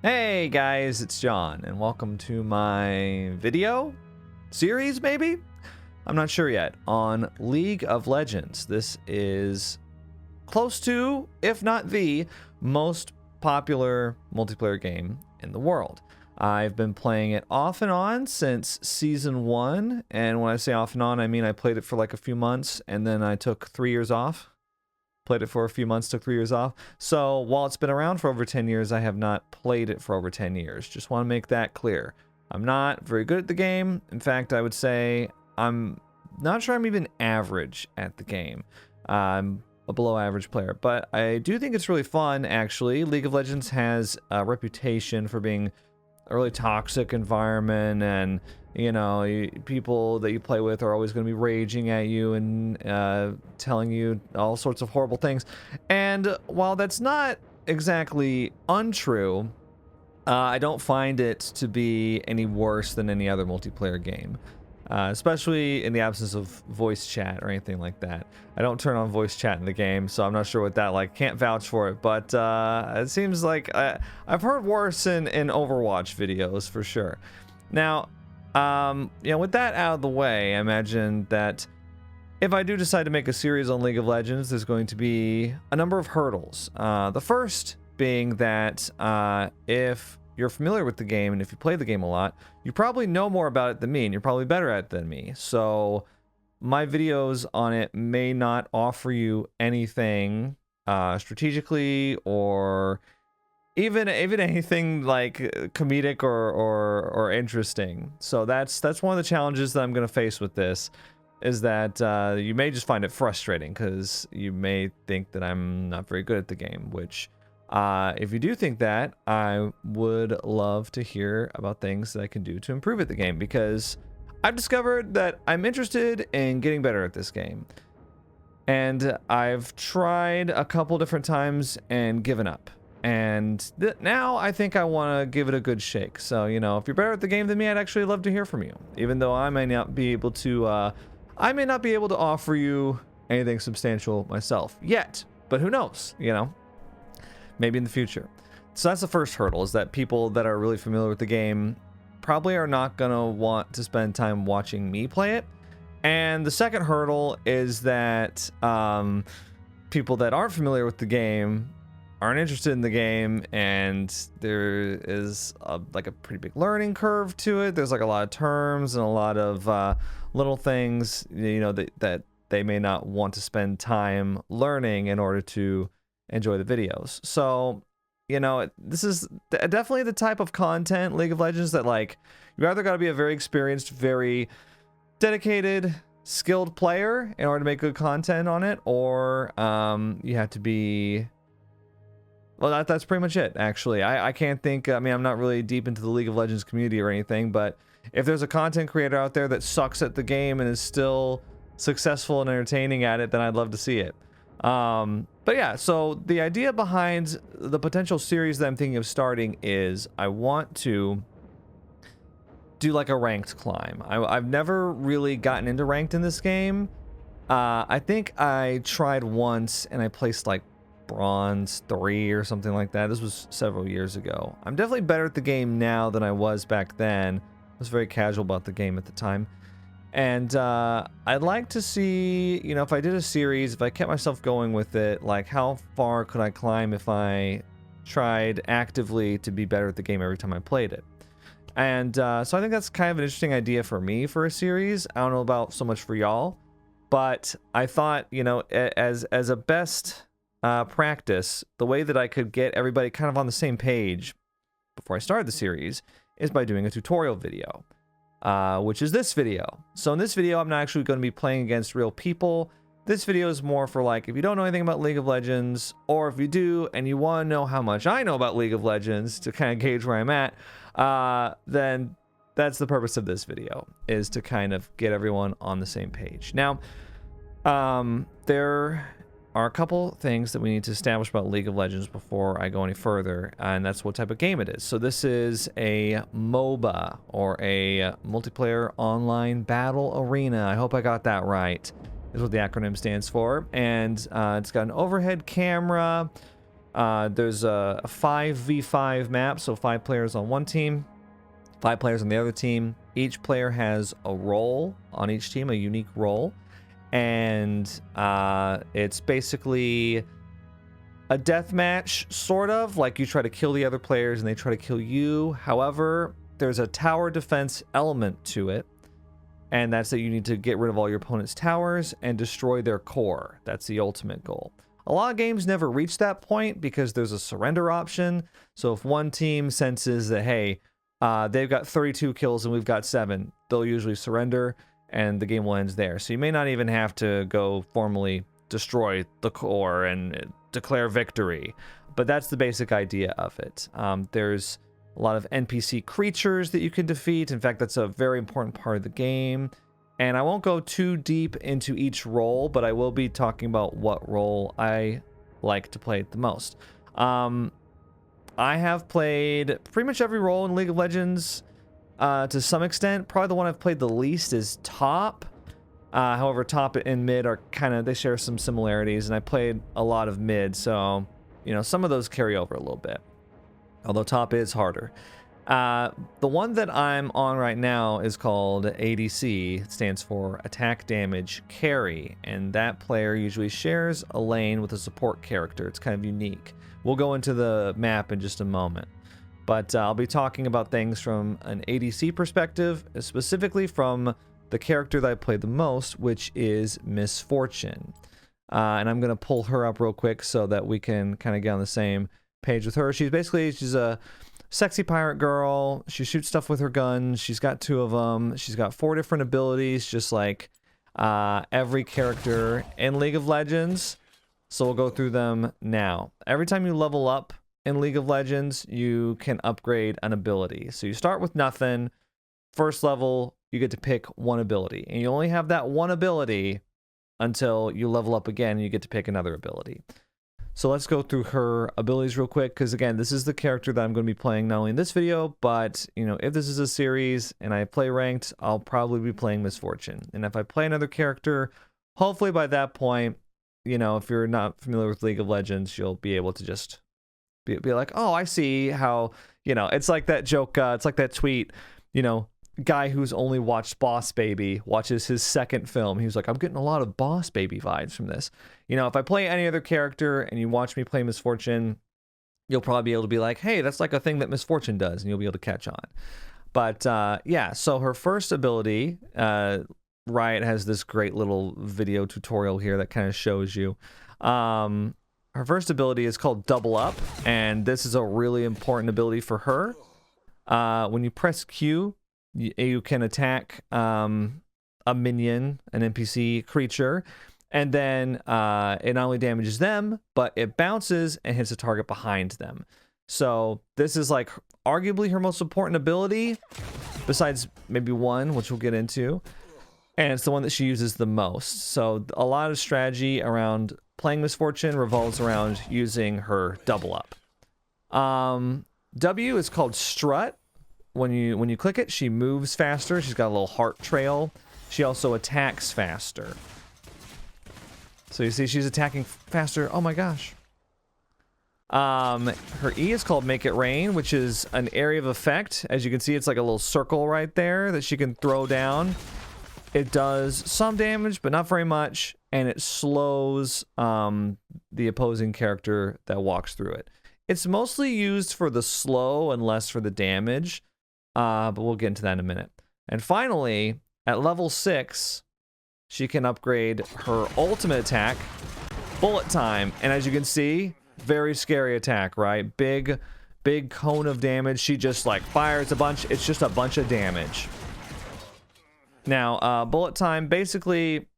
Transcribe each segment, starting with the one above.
Hey guys, it's John, and welcome to my video series, maybe? I'm not sure yet, on League of Legends. This is close to, if not the, most popular multiplayer game in the world. I've been playing it off and on since Season 1, and when I say off and on, I mean I played it for like a few months, and then I took 3 years off. Played it for a few months, took 3 years off. So while it's been around for over 10 years, I have not played it for over 10 years. Just want to make that clear. I'm not very good at the game. In fact, I would say I'm not sure I'm even average at the game. I'm a below average player, but I do think it's really fun, actually. League of Legends has a reputation for being a really toxic environment, and you know, people that you play with are always going to be raging at you and telling you all sorts of horrible things. And while that's not exactly untrue, I don't find it to be any worse than any other multiplayer game, especially in the absence of voice chat or anything like that. I don't turn on voice chat in the game, so I'm not sure what that like. Can't vouch for it, but it seems like I've heard worse in Overwatch videos for sure. Now, with that out of the way, I imagine that if I do decide to make a series on League of Legends, there's going to be a number of hurdles. The first being that if you're familiar with the game and if you play the game a lot, you probably know more about it than me, and you're probably better at it than me. So my videos on it may not offer you anything strategically or even anything like comedic or interesting. So that's one of the challenges that I'm going to face with this, is that you may just find it frustrating because you may think that I'm not very good at the game, which if you do think that, I would love to hear about things that I can do to improve at the game, because I've discovered that I'm interested in getting better at this game. And I've tried a couple different times and given up. And now I think I want to give it a good shake. So, you know, if you're better at the game than me, I'd actually love to hear from you. Even though I may not be able to offer you anything substantial myself yet. But who knows, you know? Maybe in the future. So that's the first hurdle, is that people that are really familiar with the game probably are not going to want to spend time watching me play it. And the second hurdle is that people that aren't familiar with the game aren't interested in the game, and there is a pretty big learning curve to it. There's like a lot of terms and a lot of little things, you know, that they may not want to spend time learning in order to enjoy the videos. So, you know, this is definitely the type of content, League of Legends, that like you either got to be a very experienced, very dedicated, skilled player in order to make good content on it, or you have to be... Well, that's pretty much it, actually. I can't think... I mean, I'm not really deep into the League of Legends community or anything, but if there's a content creator out there that sucks at the game and is still successful and entertaining at it, then I'd love to see it. But yeah, so the idea behind the potential series that I'm thinking of starting is I want to do like a ranked climb. I've never really gotten into ranked in this game. I think I tried once and I placed like bronze 3 or something like that. This was several years ago. I'm definitely better at the game now than I was back then. I was very casual about the game at the time. And I'd like to see, you know, if I did a series, if I kept myself going with it, like how far could I climb if I tried actively to be better at the game every time I played it. And so I think that's kind of an interesting idea for me for a series. I don't know about so much for y'all, but I thought, you know, as a best practice, the way that I could get everybody kind of on the same page before I started the series is by doing a tutorial video. Which is this video. So in this video, I'm not actually going to be playing against real people. This video is more for like, if you don't know anything about League of Legends, or if you do and you want to know how much I know about League of Legends to kind of gauge where I'm at, then that's the purpose of this video, is to kind of get everyone on the same page. Now, there are a couple things that we need to establish about League of Legends before I go any further, and that's what type of game it is. So this is a MOBA, or a multiplayer online battle arena. I hope I got that right, is what the acronym stands for. And it's got an overhead camera, There's a 5v5 map, so 5 players on one team, 5 players on the other team. Each player has a role on each team, a unique role. And it's basically a death match, sort of, like you try to kill the other players and they try to kill you. However, there's a tower defense element to it, and that's that you need to get rid of all your opponent's towers and destroy their core. That's the ultimate goal. A lot of games never reach that point because there's a surrender option. So if one team senses that, hey, they've got 32 kills and we've got 7, they'll usually surrender and the game will end there. So you may not even have to go formally destroy the core and declare victory, but that's the basic idea of it. There's a lot of NPC creatures that you can defeat. In fact, that's a very important part of the game. And I won't go too deep into each role, but I will be talking about what role I like to play the most. I have played pretty much every role in League of Legends to some extent. Probably the one I've played the least is top. However, top and mid are they share some similarities, and I played a lot of mid, so, you know, some of those carry over a little bit. Although top is harder. The one that I'm on right now is called ADC. It stands for Attack Damage Carry, and that player usually shares a lane with a support character. It's kind of unique. We'll go into the map in just a moment. But I'll be talking about things from an ADC perspective, specifically from the character that I play the most, which is Miss Fortune. And I'm going to pull her up real quick so that we can kind of get on the same page with her. She's a sexy pirate girl. She shoots stuff with her guns. She's got 2 of them. She's got 4 different abilities, just like every character in League of Legends. So we'll go through them now. Every time you level up in League of Legends, you can upgrade an ability. So you start with nothing. First level, you get to pick one ability. And you only have that one ability until you level up again and you get to pick another ability. So let's go through her abilities real quick, because again, this is the character that I'm going to be playing not only in this video, but, you know, if this is a series and I play ranked, I'll probably be playing Miss Fortune. And if I play another character, hopefully by that point, you know, if you're not familiar with League of Legends, you'll be able to just be like, oh, I see how, you know, it's like that joke, it's like that tweet, you know, guy who's only watched Boss Baby watches his second film. He was like, I'm getting a lot of Boss Baby vibes from this. You know, if I play any other character and you watch me play Miss Fortune, you'll probably be able to be like, hey, that's like a thing that Miss Fortune does, and you'll be able to catch on. But yeah, so her first ability, Riot has this great little video tutorial here that kind of shows you. Her first ability is called Double Up, and this is a really important ability for her. When you press Q, you can attack a minion, an NPC creature, and then it not only damages them, but it bounces and hits a target behind them. So this is like arguably her most important ability, besides maybe one, which we'll get into. And it's the one that she uses the most. So a lot of strategy around playing Miss Fortune revolves around using her Double Up. W is called Strut. When you click it, she moves faster. She's got a little heart trail. She also attacks faster. So you see she's attacking faster. Oh my gosh. Her E is called Make It Rain, which is an area of effect. As you can see, it's like a little circle right there that she can throw down. It does some damage, but not very much, and it slows the opposing character that walks through it. It's mostly used for the slow and less for the damage, but we'll get into that in a minute. And finally, at level 6, she can upgrade her ultimate attack, Bullet Time. And as you can see, very scary attack, right? Big cone of damage. She just like fires a bunch. It's just a bunch of damage. Now, Bullet Time, basically,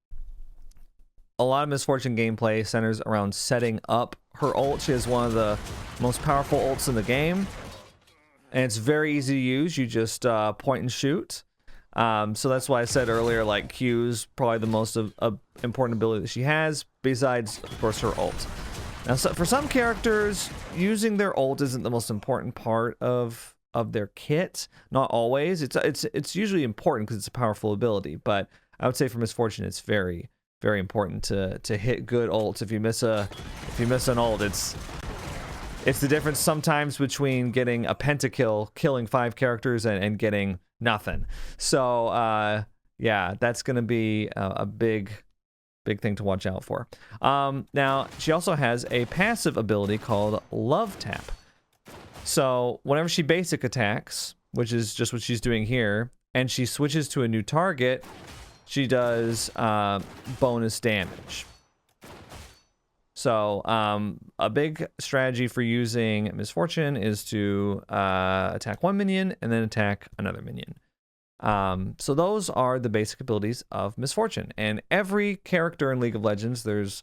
a lot of Miss Fortune gameplay centers around setting up her ult. She has one of the most powerful ults in the game, and it's very easy to use. You just point and shoot. So that's why I said earlier, like, Q's probably the most important ability that she has, besides, of course, her ult. Now, so for some characters, using their ult isn't the most important part of their kit. Not always. It's usually important because it's a powerful ability, but I would say for Miss Fortune, it's very, very important to hit good ults. If you miss an ult, It's the difference sometimes between getting a pentakill, killing 5 characters, and getting nothing. So, yeah, that's going to be a big thing to watch out for. Now, she also has a passive ability called Love Tap. So, whenever she basic attacks, which is just what she's doing here, and she switches to a new target, she does bonus damage. So, a big strategy for using Misfortune is to attack one minion and then attack another minion. So those are the basic abilities of Misfortune. And every character in League of Legends, there's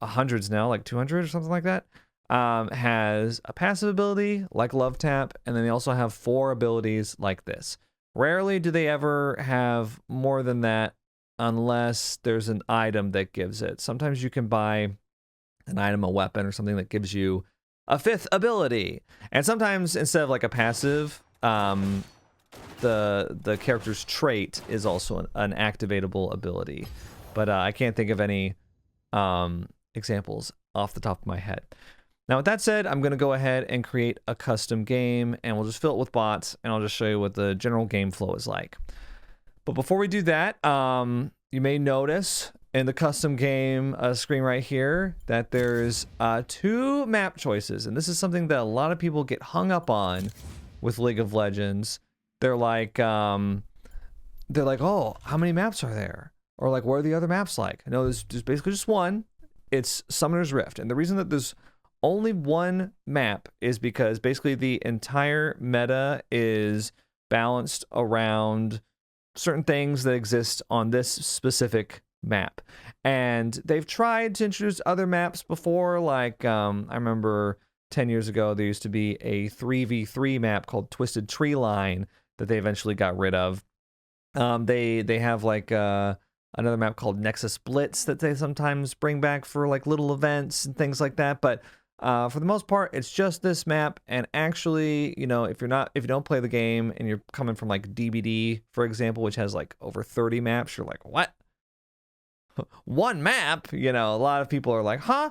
hundreds now, like 200 or something like that, has a passive ability like Love Tap, and then they also have 4 abilities like this. Rarely do they ever have more than that unless there's an item that gives it. Sometimes you can buy an item, a weapon, or something that gives you a 5th ability. And sometimes instead of like a passive, the character's trait is also an activatable ability. But I can't think of any examples off the top of my head. Now, with that said, I'm going to go ahead and create a custom game, and we'll just fill it with bots, and I'll just show you what the general game flow is like. But before we do that, you may notice in the custom game screen right here that there's 2 map choices, and this is something that a lot of people get hung up on with League of Legends. They're like, oh, how many maps are there? Or like, what are the other maps like? No, there's basically just one. It's Summoner's Rift, and the reason that there's only one map is because basically the entire meta is balanced around certain things that exist on this specific map. And they've tried to introduce other maps before, like I remember 10 years ago there used to be a 3v3 map called Twisted Tree Line that they eventually got rid of. They have like another map called Nexus Blitz that they sometimes bring back for like little events and things like that, but for the most part, it's just this map. And actually, you know, if you don't play the game and you're coming from like DBD, for example, which has like over 30 maps, you're like, what? One map? You know, a lot of people are like, huh?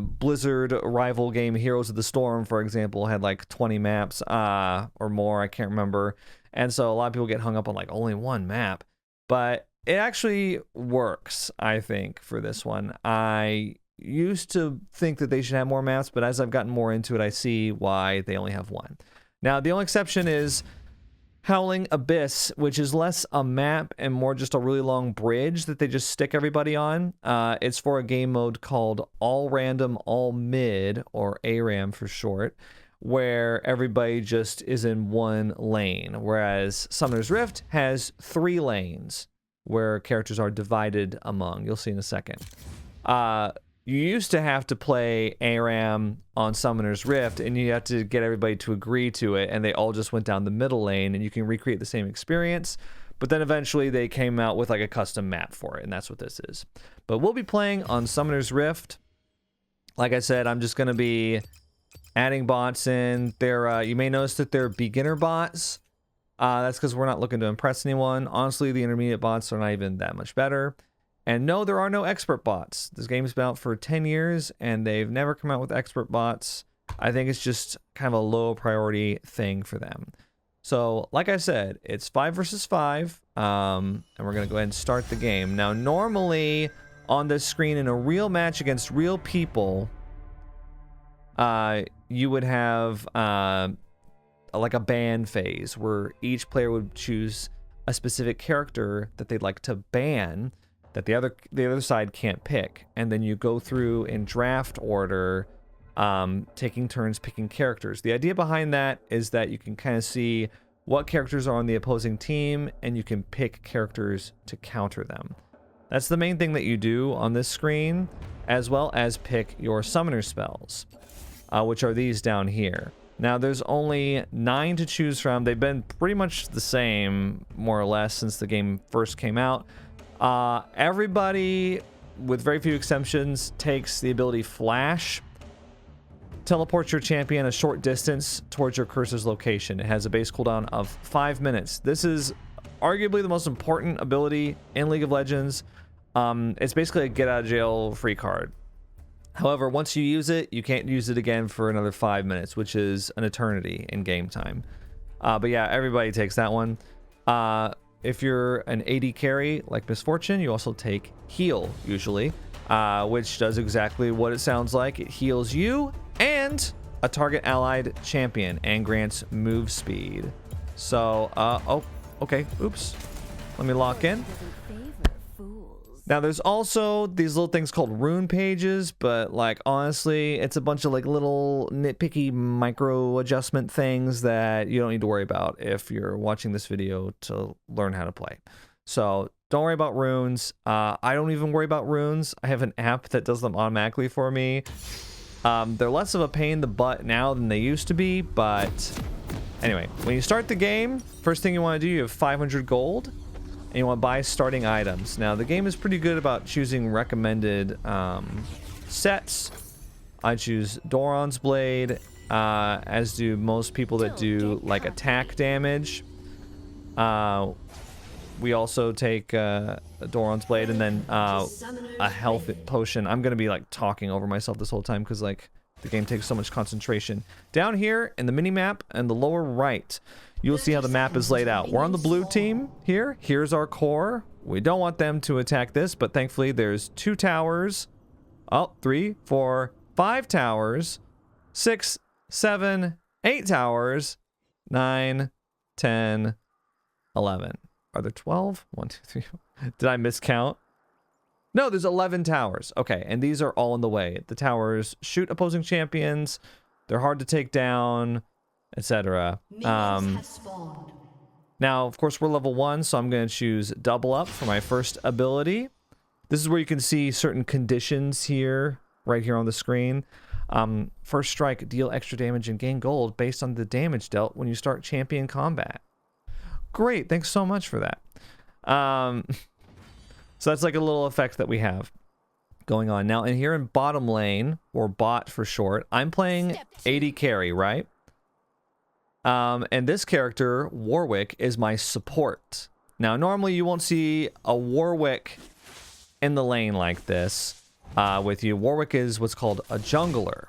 Blizzard rival game Heroes of the Storm, for example, had like 20 maps or more. I can't remember. And so a lot of people get hung up on like only one map. But it actually works, I think, for this one. I used to think that they should have more maps, but as I've gotten more into it, I see why they only have one. Now, the only exception is Howling Abyss, which is less a map and more just a really long bridge that they just stick everybody on. It's for a game mode called All Random, All Mid, or ARAM for short, where everybody just is in one lane, whereas Summoner's Rift has 3 lanes where characters are divided among. You'll see in a second. You used to have to play ARAM on Summoner's Rift, and you have to get everybody to agree to it, and they all just went down the middle lane, and you can recreate the same experience. But then eventually they came out with like a custom map for it, and that's what this is. But we'll be playing on Summoner's Rift. Like I said, I'm just going to be adding bots in. You may notice that they're beginner bots. That's because we're not looking to impress anyone. Honestly, the intermediate bots are not even that much better. And no, there are no expert bots. This game's been out for 10 years, and they've never come out with expert bots. I think it's just kind of a low priority thing for them. So, like I said, it's 5 versus 5, and we're going to go ahead and start the game. Now, normally, on this screen, in a real match against real people, you would have like a ban phase, where each player would choose a specific character that they'd like to ban, that the other side can't pick, and then you go through in draft order, taking turns picking characters. The idea behind that is that you can kind of see what characters are on the opposing team, and you can pick characters to counter them. That's the main thing that you do on this screen, as well as pick your summoner spells, which are these down here. Now, there's only 9 to choose from. They've been pretty much the same, more or less, since the game first came out. Everybody, with very few exceptions, takes the ability Flash. Teleport your champion a short distance towards your cursor's location. It has a base cooldown of 5 minutes. This is arguably the most important ability in League of Legends. It's basically a get-out-of-jail-free card. However, once you use it, you can't use it again for another 5 minutes, which is an eternity in game time. But yeah, everybody takes that one. If you're an AD carry like Misfortune, you also take heal usually, which does exactly what it sounds like. It heals you and a target allied champion and grants move speed. So, oh, okay, oops. Let me lock in. Now there's also these little things called rune pages, but like honestly, it's a bunch of like little nitpicky micro adjustment things that you don't need to worry about if you're watching this video to learn how to play. So don't worry about runes. I don't even worry about runes. I have an app that does them automatically for me. They're less of a pain in the butt now than they used to be, but anyway, when you start the game, first thing you want to do, you have 500 gold. And you want to buy starting items. Now, the game is pretty good about choosing recommended sets. I choose Doran's Blade, as do most people that do like attack damage. We also take Doran's Blade and then a health potion. I'm going to be like talking over myself this whole time because like the game takes so much concentration. Down here in the mini-map in the lower right, you'll see how the map is laid out. We're on the blue team here. Here's our core. We don't want them to attack this, but thankfully there's 2 towers. Oh, 3, 4, 5 towers. 6, 7, 8 towers. 9, 10, 11. Are there 12? 1, 2, 3. Did I miscount? No, there's 11 towers. Okay, and these are all in the way. The towers shoot opposing champions. They're hard to take down, etc. Now, of course, we're level 1, so I'm going to choose double up for my first ability. This is where you can see certain conditions here, right here on the screen. First strike, deal extra damage and gain gold based on the damage dealt when you start champion combat. Great, thanks so much for that. So that's like a little effect that we have going on. Now, in here in bottom lane, or bot for short, I'm playing AD carry, right? And this character, Warwick, is my support. Now, normally you won't see a Warwick in the lane like this with you. Warwick is what's called a jungler.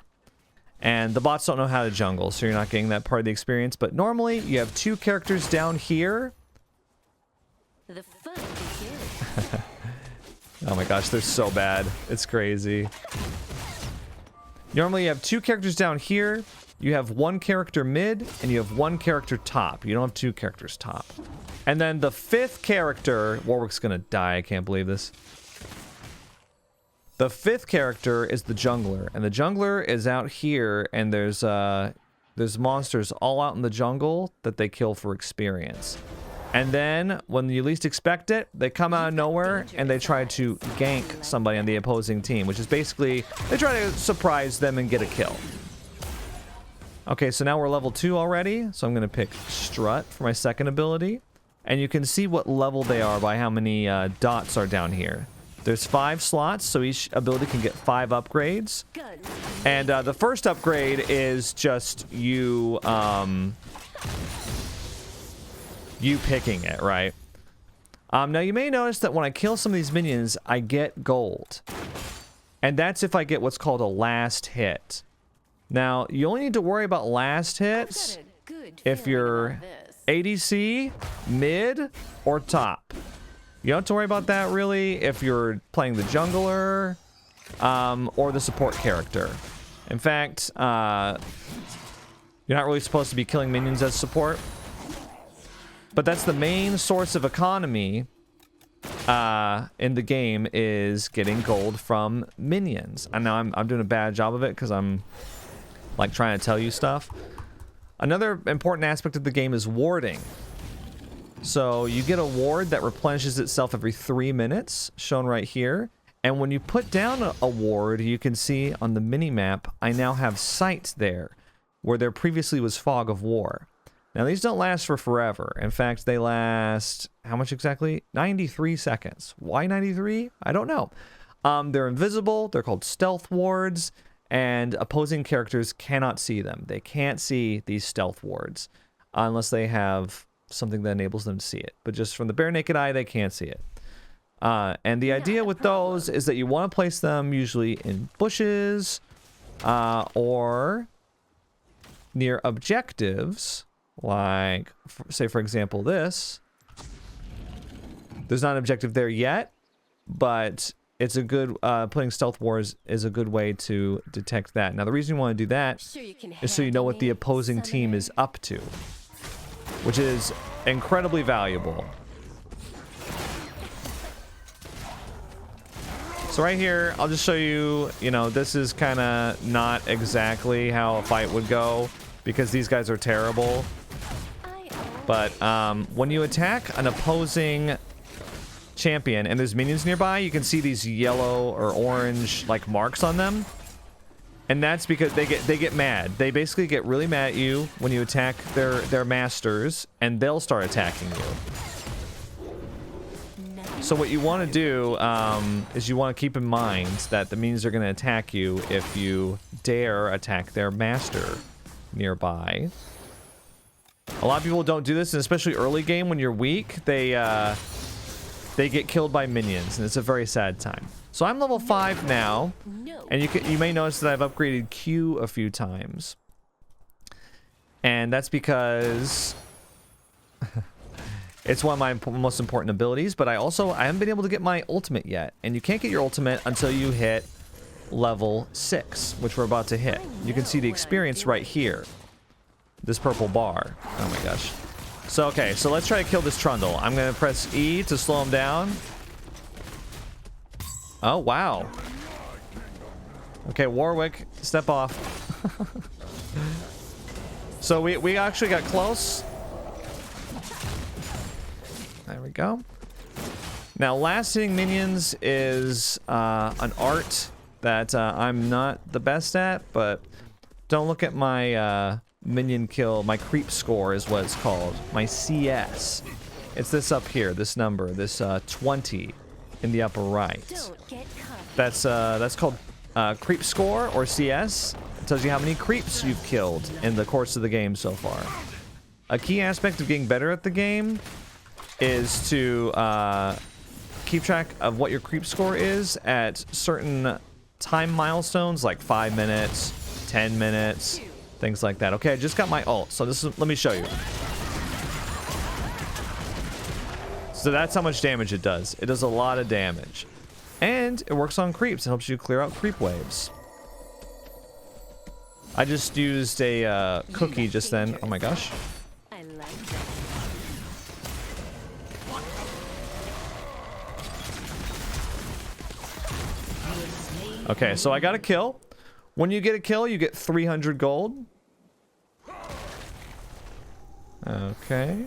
And the bots don't know how to jungle, so you're not getting that part of the experience. But normally, you have 2 characters down here. The fun begins. Oh my gosh, they're so bad. It's crazy. Normally, you have 2 characters down here. You have 1 character mid, and you have 1 character top. You don't have 2 characters top. And then the 5th character... Warwick's gonna die, I can't believe this. The 5th character is the jungler, and the jungler is out here, and there's monsters all out in the jungle that they kill for experience. And then, when you least expect it, they come out of nowhere, and they try to gank somebody on the opposing team, which is basically, they try to surprise them and get a kill. Okay, so now we're level 2 already, so I'm going to pick Strut for my second ability. And you can see what level they are by how many dots are down here. There's 5 slots, so each ability can get 5 upgrades. And the first upgrade is just you picking it, right? Now you may notice that when I kill some of these minions, I get gold. And that's if I get what's called a last hit. Now, you only need to worry about last hits if you're ADC, mid, or top. You don't have to worry about that really if you're playing the jungler or the support character. In fact, you're not really supposed to be killing minions as support. But that's the main source of economy in the game, is getting gold from minions. I know I'm doing a bad job of it because I'm like trying to tell you stuff. Another important aspect of the game is warding. So you get a ward that replenishes itself every 3 minutes, shown right here. And when you put down a ward, you can see on the mini-map, I now have sight there, where there previously was fog of war. Now, these don't last for forever. In fact, they last, how much exactly? 93 seconds. Why 93? I don't know. They're invisible. They're called stealth wards, and opposing characters cannot see them. They can't see these stealth wards unless they have something that enables them to see it. But just from the bare naked eye, they can't see it. And the idea with those is that you want to place them usually in bushes or near objectives, like, say, for example, this. There's not an objective there yet, but it's a good, playing Stealth Wars is a good way to detect that. Now, the reason you want to do that is so you know what the opposing team is up to, which is incredibly valuable. So right here, I'll just show you, this is kind of not exactly how a fight would go because these guys are terrible. But when you attack an opposing champion and there's minions nearby, you can see these yellow or orange like marks on them, and that's because they get mad. They basically get really mad at you when you attack their masters, and they'll start attacking you. So what you want to do is you want to keep in mind that the minions are going to attack you if you dare attack their master nearby. A lot of people don't do this, and especially early game when you're weak, they get killed by minions, and it's a very sad time. So I'm level 5 now, and you may notice that I've upgraded Q a few times. And that's because it's one of my most important abilities, but I haven't been able to get my ultimate yet. And you can't get your ultimate until you hit level 6, which we're about to hit. You can see the experience right here. This purple bar. Oh my gosh. So, okay, so let's try to kill this Trundle. I'm going to press E to slow him down. Oh, wow. Okay, Warwick, step off. So we actually got close. There we go. Now, last hitting minions is an art that I'm not the best at, but don't look at my minion kill. My creep score is what it's called. My CS. It's this up here, this number, this 20 in the upper right. That's called creep score, or CS. It tells you how many creeps you've killed in the course of the game so far. A key aspect of getting better at the game is to keep track of what your creep score is at certain time milestones, like 5 minutes, 10 minutes, things like that. Okay, I just got my ult, so let me show you. So that's how much damage it does. It does a lot of damage. And it works on creeps. It helps you clear out creep waves. I just used a cookie just then. Oh my gosh. Okay, so I got a kill. When you get a kill, you get 300 gold. Okay.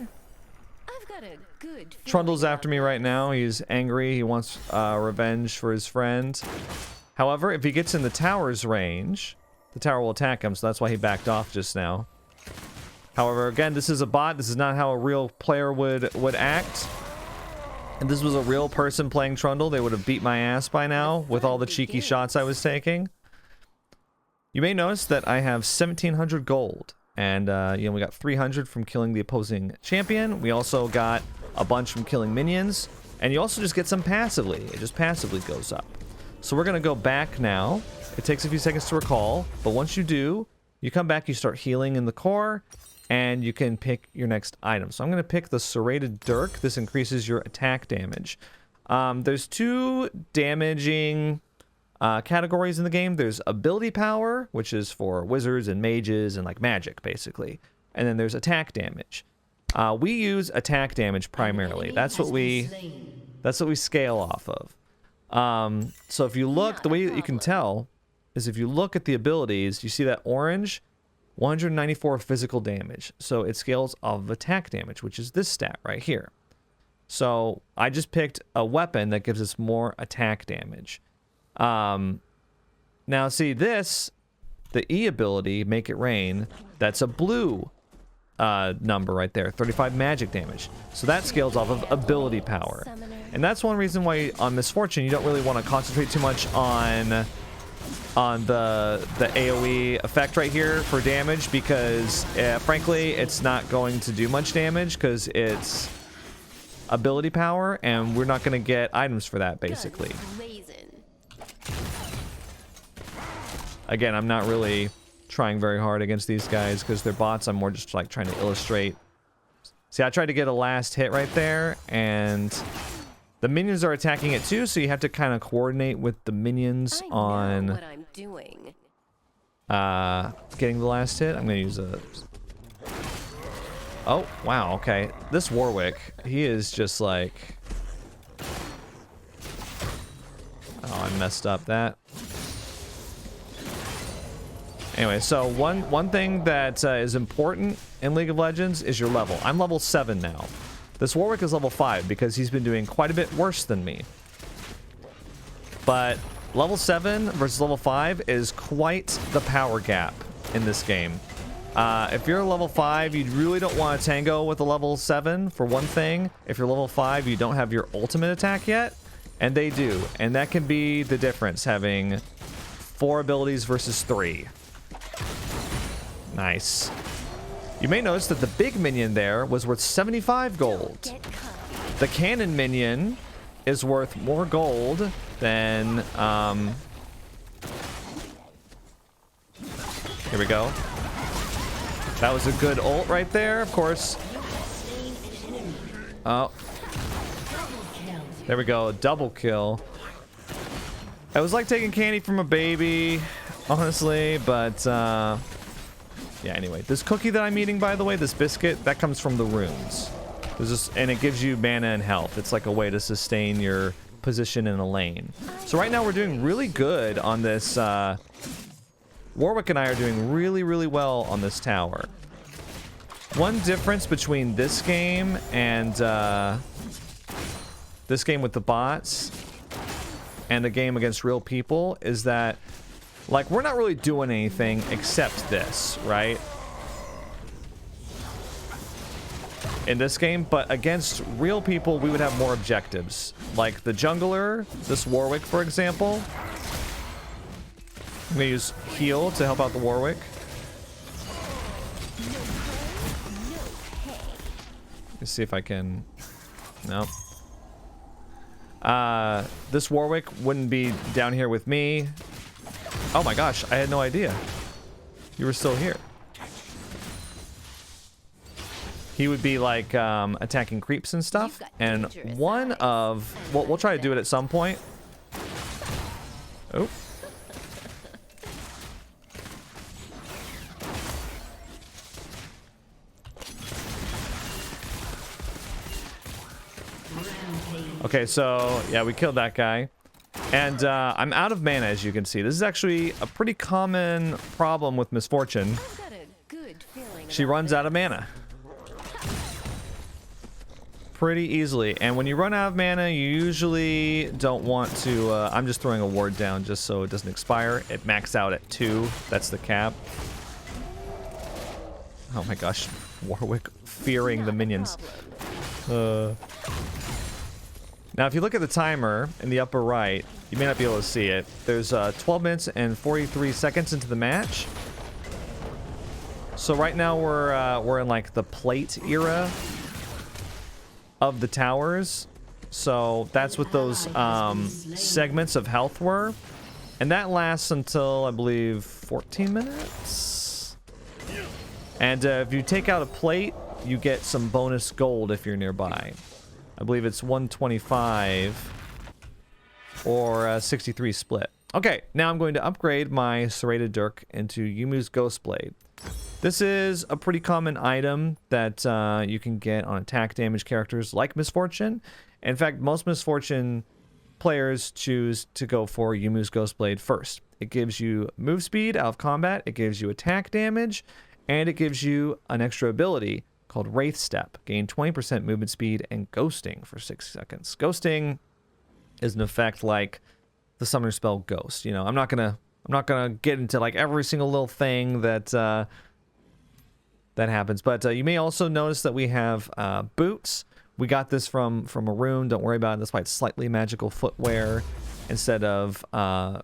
Trundle's after me right now. He's angry. He wants revenge for his friend. However, if he gets in the tower's range, the tower will attack him, so that's why he backed off just now. However, again, this is a bot. This is not how a real player would act. If this was a real person playing Trundle, they would have beat my ass by now with all the cheeky shots I was taking. You may notice that I have 1,700 gold. And, we got 300 from killing the opposing champion. We also got a bunch from killing minions. And you also just get some passively. It just passively goes up. So we're going to go back now. It takes a few seconds to recall. But once you do, you come back, you start healing in the core. And you can pick your next item. So I'm going to pick the Serrated Dirk. This increases your attack damage. There's 2 damaging categories in the game. There's ability power, which is for wizards and mages and like magic, basically. And then there's attack damage. We use attack damage primarily. That's what we scale off of. So if you look, the way that you can tell is if you look at the abilities, you see that orange, 194 physical damage. So it scales off of attack damage, which is this stat right here. So I just picked a weapon that gives us more attack damage. Now see this, the E ability, Make It Rain, that's a blue number right there, 35 magic damage. So that scales off of ability power. And that's one reason why on Misfortune you don't really want to concentrate too much on the AoE effect right here for damage, because frankly it's not going to do much damage because it's ability power, and we're not going to get items for that, basically. Again, I'm not really trying very hard against these guys because they're bots. I'm more just like trying to illustrate. See, I tried to get a last hit right there, and the minions are attacking it too, so you have to kind of coordinate with the minions on what I'm doing. Getting the last hit. I'm gonna use a... Oh, wow, okay. This Warwick, he is just like... Oh, I messed up that. Anyway, so one thing that is important in League of Legends is your level. I'm level 7 now. This Warwick is level 5 because he's been doing quite a bit worse than me. But level 7 versus level 5 is quite the power gap in this game. If you're level 5, you really don't want to tango with a level 7, for one thing. If you're level 5, you don't have your ultimate attack yet, and they do. And that can be the difference, having 4 abilities versus 3. Nice. You may notice that the big minion there was worth 75 gold. The cannon minion is worth more gold than... Here we go. That was a good ult right there, of course. Oh. There we go, double kill. It was like taking candy from a baby, honestly, but yeah, anyway. This cookie that I'm eating, by the way, this biscuit, that comes from the runes. And it gives you mana and health. It's like a way to sustain your position in a lane. So right now we're doing really good on this. Warwick and I are doing really, really well on this tower. One difference between this game and this game with the bots and the game against real people is that, like, we're not really doing anything except this, right? In this game, but against real people, we would have more objectives. Like the jungler, this Warwick, for example. I'm gonna use heal to help out the Warwick. Let's see if I can... Nope. This Warwick wouldn't be down here with me. Oh my gosh, I had no idea. You were still here. He would be like attacking creeps and stuff. And one of... Well, we'll try to do it at some point. Oh. Okay, so yeah, we killed that guy. And I'm out of mana, as you can see. This is actually a pretty common problem with Misfortune. She runs out of mana pretty easily. And when you run out of mana, you usually don't want to... I'm just throwing a ward down just so it doesn't expire. It maxed out at 2. That's the cap. Oh my gosh. Warwick fearing the minions. Now, if you look at the timer in the upper right, you may not be able to see it. There's 12 minutes and 43 seconds into the match. So right now we're in like the plate era of the towers. So that's what those segments of health were. And that lasts until, I believe, 14 minutes. And if you take out a plate, you get some bonus gold if you're nearby. I believe it's 125 or 63 split. Okay, now I'm going to upgrade my Serrated Dirk into Yumu's Ghostblade. This is a pretty common item that you can get on attack damage characters like Misfortune. In fact, most Misfortune players choose to go for Yumu's Ghostblade first. It gives you move speed out of combat, it gives you attack damage, and it gives you an extra ability called Wraith Step. Gain 20% movement speed and ghosting for 6 seconds. Ghosting is an effect like the summoner spell Ghost. You know, I'm not gonna get into like every single little thing that that happens. But you may also notice that we have boots. We got this from a rune. Don't worry about it. That's why it's slightly magical footwear instead of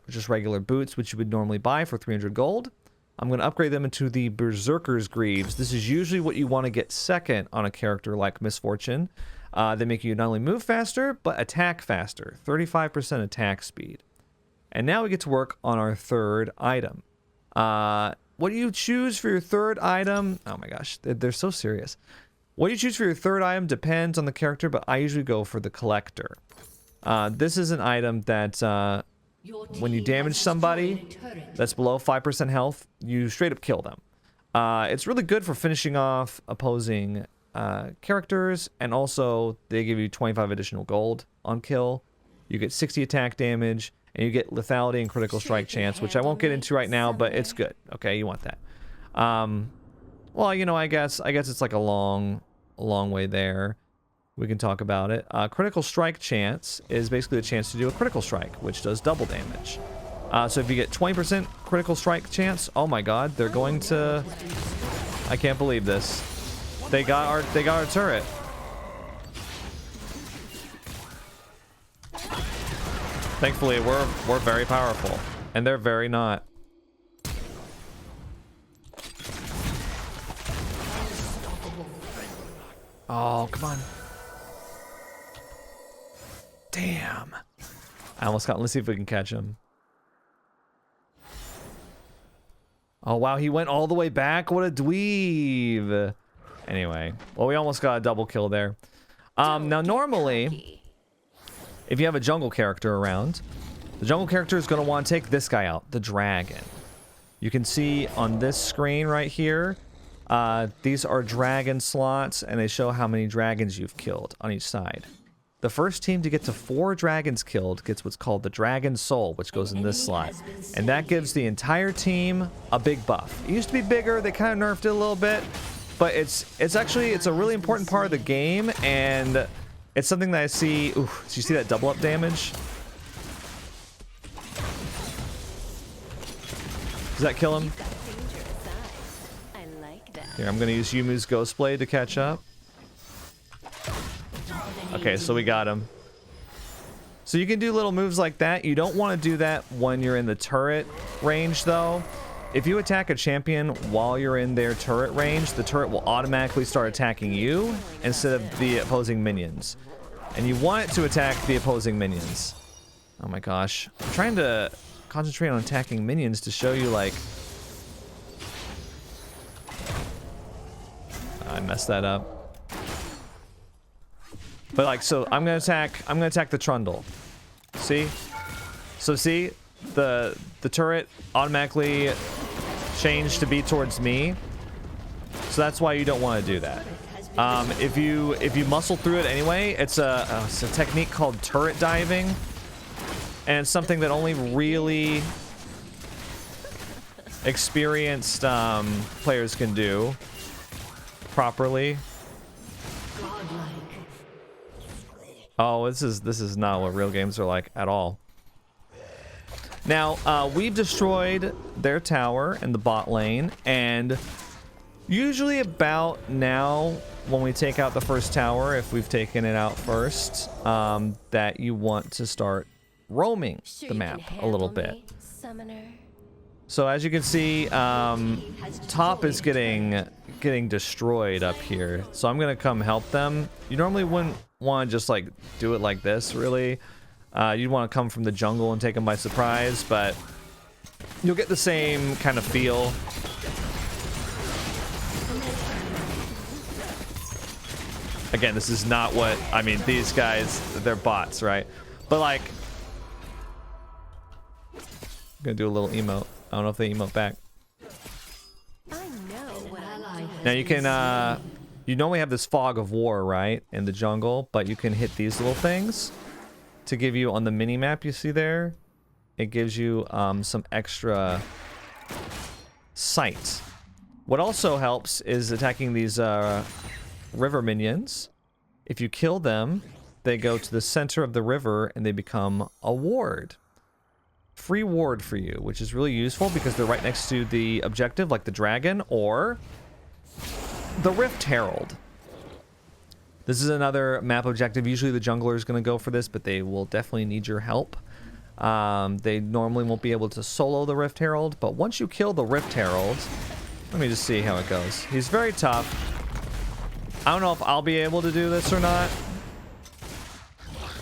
just regular boots, which you would normally buy for 300 gold. I'm going to upgrade them into the Berserker's Greaves. This is usually what you want to get second on a character like Misfortune. They make you not only move faster, but attack faster. 35% attack speed. And now we get to work on our third item. What do you choose for your third item? Oh my gosh, they're so serious. What you choose for your third item depends on the character, but I usually go for the collector. This is an item that when you damage somebody that's below 5% health, you straight up kill them. It's really good for finishing off opposing characters, and also they give you 25 additional gold on kill. You get 60 attack damage, and you get lethality and critical strike chance, which I won't get into right now, but it's good. Okay, you want that. Well, you know, I guess it's like a long way there. We can talk about it. Critical strike chance is basically the chance to do a critical strike, which does double damage. So if you get 20% critical strike chance, oh my god, they're going to... I can't believe this. They got our turret. Thankfully, we're very powerful, and they're very not. Oh, come on. Damn. I almost got... Let's see if we can catch him. Oh, wow. He went all the way back. What a dweeb. Anyway. Well, we almost got a double kill there. Now, normally, if you have a jungle character around, the jungle character is going to want to take this guy out, the dragon. You can see on this screen right here, these are dragon slots, and they show how many dragons you've killed on each side. The first team to get to 4 dragons killed gets what's called the Dragon Soul, which goes in this slot. And that gives the entire team a big buff. It used to be bigger, they kind of nerfed it a little bit, but it's a really important part of the game, and it's something that I see... Ooh, did you see that double up damage? Does that kill him? Here, I'm gonna use Yumu's Ghost Blade to catch up. Okay, so we got him. So you can do little moves like that. You don't want to do that when you're in the turret range, though. If you attack a champion while you're in their turret range, the turret will automatically start attacking you instead of the opposing minions. And you want it to attack the opposing minions. Oh my gosh. I'm trying to concentrate on attacking minions to show you, like... I messed that up. But like, so I'm gonna attack the Trundle. See? So see, the turret automatically changed to be towards me. So that's why you don't want to do that. If you muscle through it anyway, it's a technique called turret diving, and it's something that only really experienced players can do properly. Oh, this is not what real games are like at all. Now, we've destroyed their tower in the bot lane, and usually about now, when we take out the first tower, if we've taken it out first, that you want to start roaming the map a little bit. So as you can see, top is getting destroyed up here. So I'm gonna come help them. You normally wouldn't want to just like do it like this, really. You'd want to come from the jungle and take them by surprise, but you'll get the same kind of feel. Again, this is not what I mean. These guys, they're bots, right? But like, I'm gonna do a little emote. I don't know if they emote back. Now you can, you normally have this fog of war, right, in the jungle, but you can hit these little things to give you on the mini map you see there. It gives you some extra sight. What also helps is attacking these river minions. If you kill them, they go to the center of the river and they become a ward. Free ward for you, which is really useful because they're right next to the objective, like the dragon or the Rift Herald. This is another map objective. Usually the jungler is going to go for this, but they will definitely need your help. They normally won't be able to solo the Rift Herald, but once you kill the Rift Herald, let me just see how it goes. He's very tough. I don't know if I'll be able to do this or not.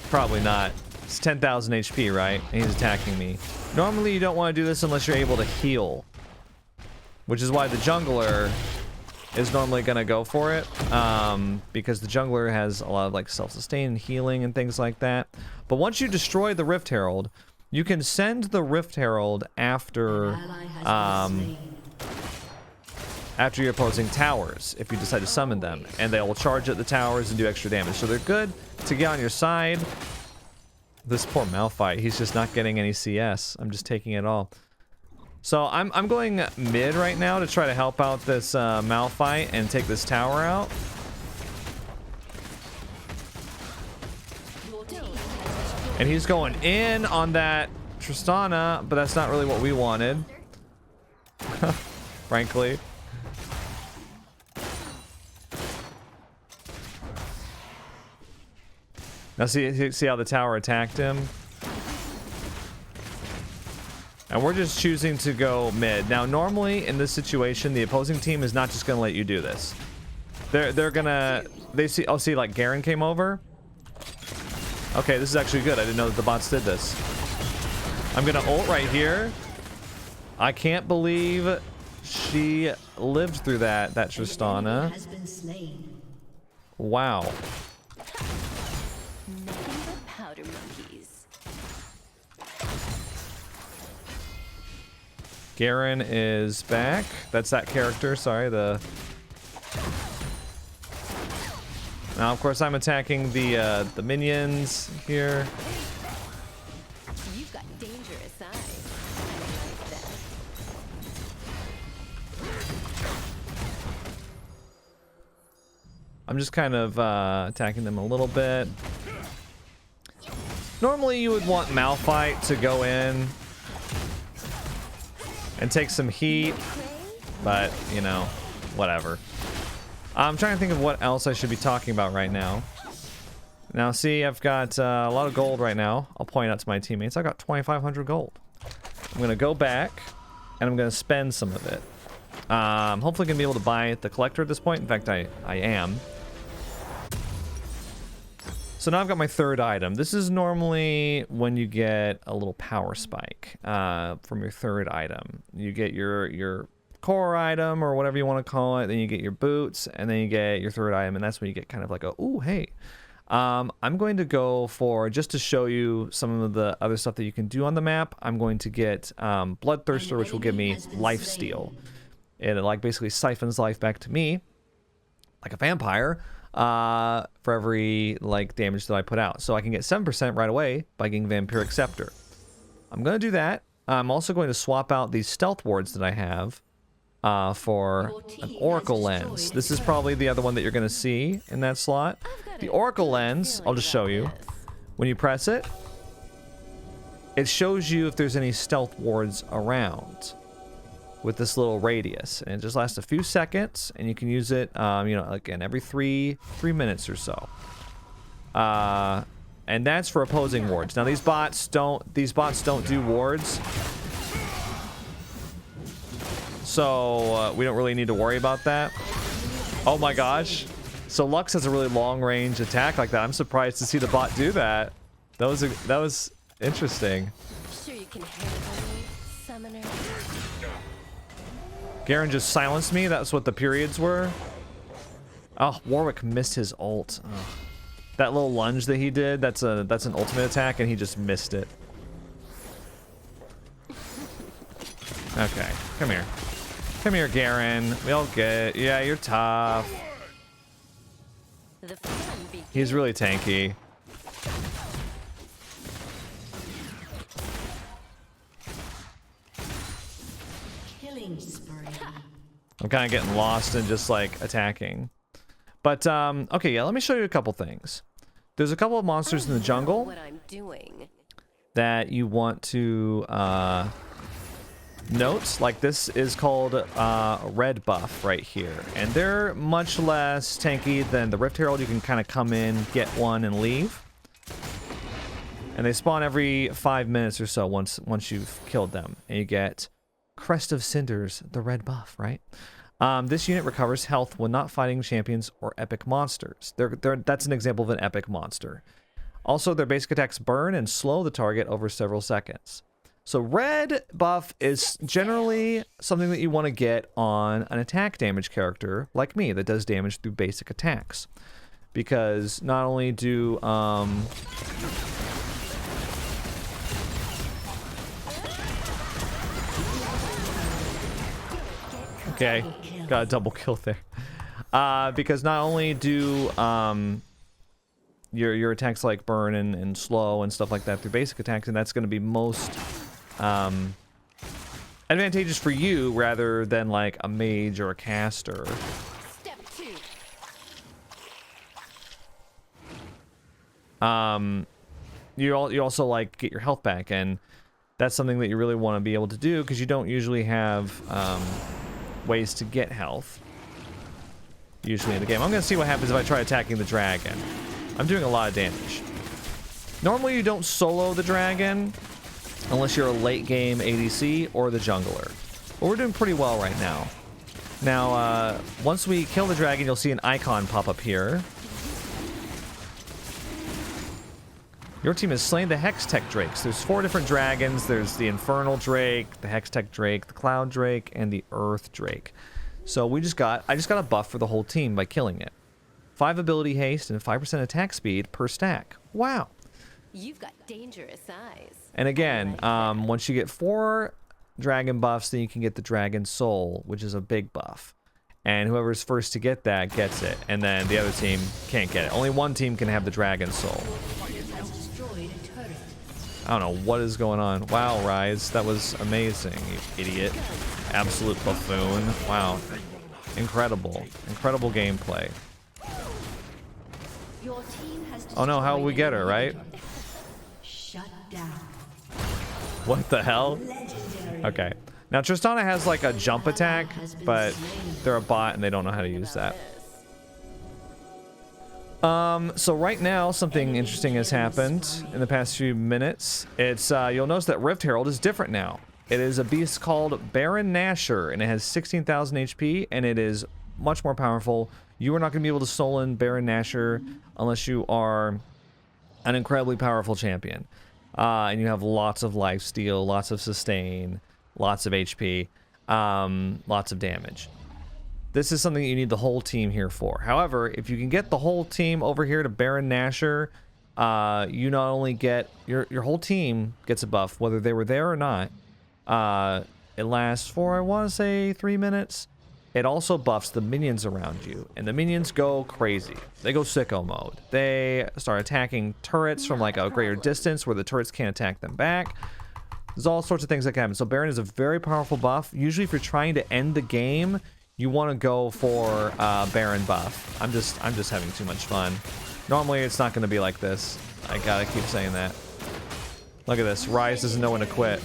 Probably not. It's 10,000 HP, right? And he's attacking me. Normally, you don't want to do this unless you're able to heal. Which is why the jungler is normally going to go for it. Because the jungler has a lot of like self-sustain and healing and things like that. But once you destroy the Rift Herald, you can send the Rift Herald after after your opposing towers, if you decide to summon them. And they will charge at the towers and do extra damage. So they're good to get on your side. This poor Malphite, he's just not getting any CS. I'm just taking it all. So I'm going mid right now to try to help out this Malphite and take this tower out. And he's going in on that Tristana, but that's not really what we wanted. Frankly. Now see how the tower attacked him? And we're just choosing to go mid. Now, normally in this situation, the opposing team is not just gonna let you do this. They're gonna see. Oh, see, like Garen came over. Okay, this is actually good. I didn't know that the bots did this. I'm gonna ult right here. I can't believe she lived through that Tristana. Wow. Garen is back. That's that character. Sorry, the... Now, of course, I'm attacking the minions here. You've got dangerous eyes. I like that. I'm just kind of attacking them a little bit. Normally, you would want Malphite to go in and take some heat, but, you know, whatever. I'm trying to think of what else I should be talking about right now. Now, see, I've got a lot of gold right now. I'll point out to my teammates. I got 2,500 gold. I'm going to go back, and I'm going to spend some of it. Hopefully going to be able to buy the collector at this point. In fact, I am. So now I've got my third item. This is normally when you get a little power spike from your third item. You get your core item or whatever you want to call it. Then you get your boots, and then you get your third item, and that's when you get kind of like a, ooh, hey. I'm going to go for, just to show you some of the other stuff that you can do on the map, I'm going to get Bloodthirster, which will give me lifesteal. It like basically siphons life back to me, like a vampire, for every like damage that I put out. So I can get 7% right away by getting Vampiric Scepter. I'm going to do that. I'm also going to swap out these stealth wards that I have for an Oracle Lens. This is probably the other one that you're going to see in that slot. The Oracle Lens, I'll just show you. When you press it, it shows you if there's any stealth wards around with this little radius, and it just lasts a few seconds, and you can use it, you know, again, every three minutes or so. And that's for opposing wards. Now these bots don't do wards, so we don't really need to worry about that. Oh my gosh! So Lux has a really long range attack like that. I'm surprised to see the bot do that. That was interesting. Sure you can handle me, summoner. Garen just silenced me. That's what the periods were. Oh, Warwick missed his ult. Oh. That little lunge that he did, that's an ultimate attack, and he just missed it. Okay, come here. Come here, Garen. We all get it. Yeah, you're tough. He's really tanky. I'm kind of getting lost in just like attacking. But okay, yeah, let me show you a couple things. There's a couple of monsters in the jungle What I'm doing. that you want to note. Like this is called Red Buff right here, and they're much less tanky than the Rift Herald. You can kind of come in, get one, and leave. And they spawn every 5 minutes or so once you've killed them, and you get Crest of Cinders, the red buff, right? This unit recovers health when not fighting champions or epic monsters. That's an example of an epic monster. Also, their basic attacks burn and slow the target over several seconds. So red buff is generally something that you want to get on an attack damage character like me that does damage through basic attacks. Because not only do... Okay, got a double kill there. Because not only do your attacks like burn and slow and stuff like that through basic attacks, and that's going to be most advantageous for you rather than like a mage or a caster. Step 2. You also like get your health back, and that's something that you really want to be able to do because you don't usually have ways to get health usually in the game. I'm gonna see what happens if I try attacking the dragon. I'm doing a lot of damage. Normally you don't solo the dragon unless you're a late game ADC or the jungler, but we're doing pretty well right now. Now once we kill the dragon, you'll see an icon pop up here. Your team has slain the Hextech Drakes. There's 4 different dragons. There's the Infernal Drake, the Hextech Drake, the Cloud Drake, and the Earth Drake. So I just got a buff for the whole team by killing it. 5 ability haste and 5% attack speed per stack. Wow. You've got dangerous eyes. And again, once you get 4 dragon buffs, then you can get the Dragon Soul, which is a big buff. And whoever's first to get that gets it. And then the other team can't get it. Only one team can have the Dragon Soul. I don't know what is going on. Wow, Rise, that was amazing, you idiot. Absolute buffoon. Wow. Incredible. Incredible gameplay. Oh no, how will we get her, right? Shut down. What the hell? Okay. Now Tristana has like a jump attack, but they're a bot and they don't know how to use that. So right now, something interesting has happened in the past few minutes. It's, you'll notice that Rift Herald is different now. It is a beast called Baron Nashor, and it has 16,000 HP, and it is much more powerful. You are not going to be able to stolen Baron Nashor unless you are an incredibly powerful champion. And you have lots of lifesteal, lots of sustain, lots of HP, lots of damage. This is something that you need the whole team here for. However, if you can get the whole team over here to Baron Nashor, you not only get your whole team gets a buff, whether they were there or not. It lasts for, I want to say, 3 minutes. It also buffs the minions around you, and the minions go crazy. They go sicko mode. They start attacking turrets from like a greater distance where the turrets can't attack them back. There's all sorts of things that can happen. So Baron is a very powerful buff. Usually if you're trying to end the game, you want to go for Baron buff. I'm just having too much fun. Normally it's not going to be like this. I gotta keep saying that. Look at this. Rise doesn't know when to quit.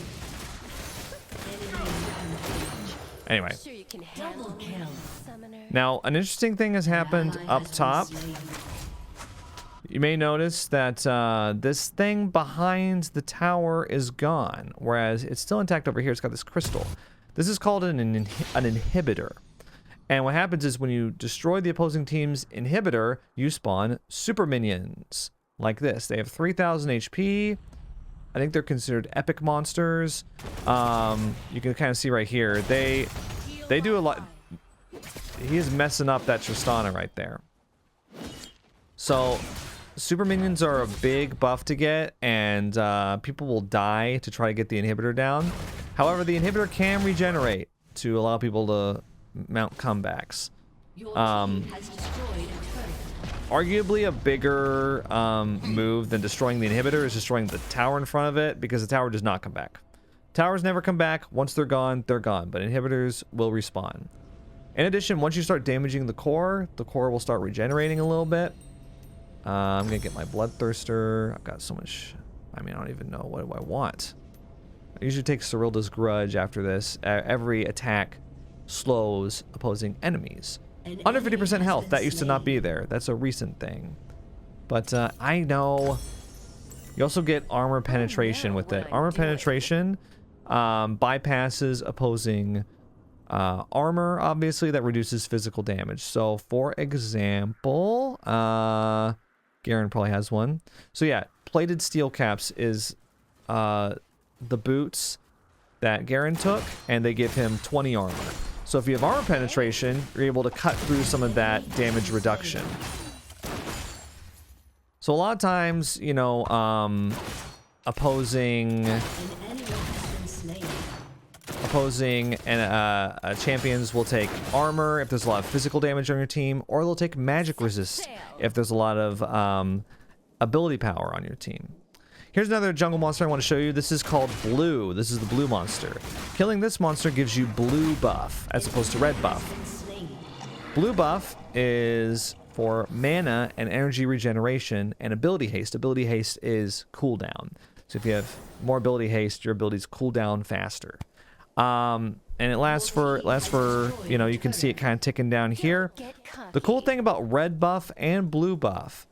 Anyway. Now, an interesting thing has happened up top. You may notice that this thing behind the tower is gone, whereas it's still intact over here. It's got this crystal. This is called an inhibitor. And what happens is when you destroy the opposing team's inhibitor, you spawn super minions like this. They have 3,000 HP. I think they're considered epic monsters. You can kind of see right here. They do a lot. He is messing up that Tristana right there. So super minions are a big buff to get, and people will die to try to get the inhibitor down. However, the inhibitor can regenerate to allow people to mount comebacks. Arguably a bigger move than destroying the inhibitor is destroying the tower in front of it, because the tower does not come back. Towers never come back. Once they're gone, but inhibitors will respawn. In addition, once you start damaging the core will start regenerating a little bit. I'm gonna get my Bloodthirster. I've got so much. I mean, I don't even know. What do I want? I usually take Cyrilda's Grudge after this. Every attack slows opposing enemies. Under 50% health. That used to not be there. That's a recent thing. But I know. You also get armor penetration with it. Armor penetration bypasses opposing armor, obviously, that reduces physical damage. So, for example, Garen probably has one. So yeah, plated steel caps is the boots that Garen took, and they give him 20 armor. So if you have armor penetration, you're able to cut through some of that damage reduction. So a lot of times, you know, opposing champions will take armor if there's a lot of physical damage on your team, or they'll take magic resist if there's a lot of ability power on your team. Here's another jungle monster I want to show you. This is called Blue. This is the blue monster. Killing this monster gives you blue buff as opposed to red buff. Blue buff is for mana and energy regeneration and ability haste. Ability haste is cooldown. So if you have more ability haste, your abilities cool down faster. And it lasts for, you know, you can see it kind of ticking down here. The cool thing about red buff and blue buff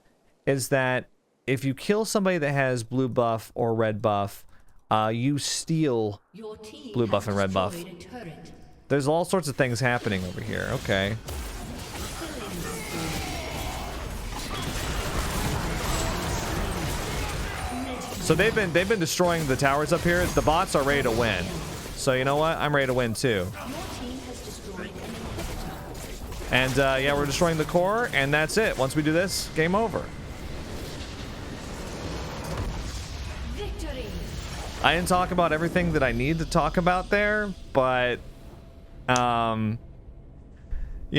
is that if you kill somebody that has blue buff or red buff, you steal blue buff and red buff. There's all sorts of things happening over here. Okay. So they've been destroying the towers up here. The bots are ready to win. So you know what? I'm ready to win too. And yeah, we're destroying the core, and that's it. Once we do this, game over. I didn't talk about everything that I need to talk about there, but you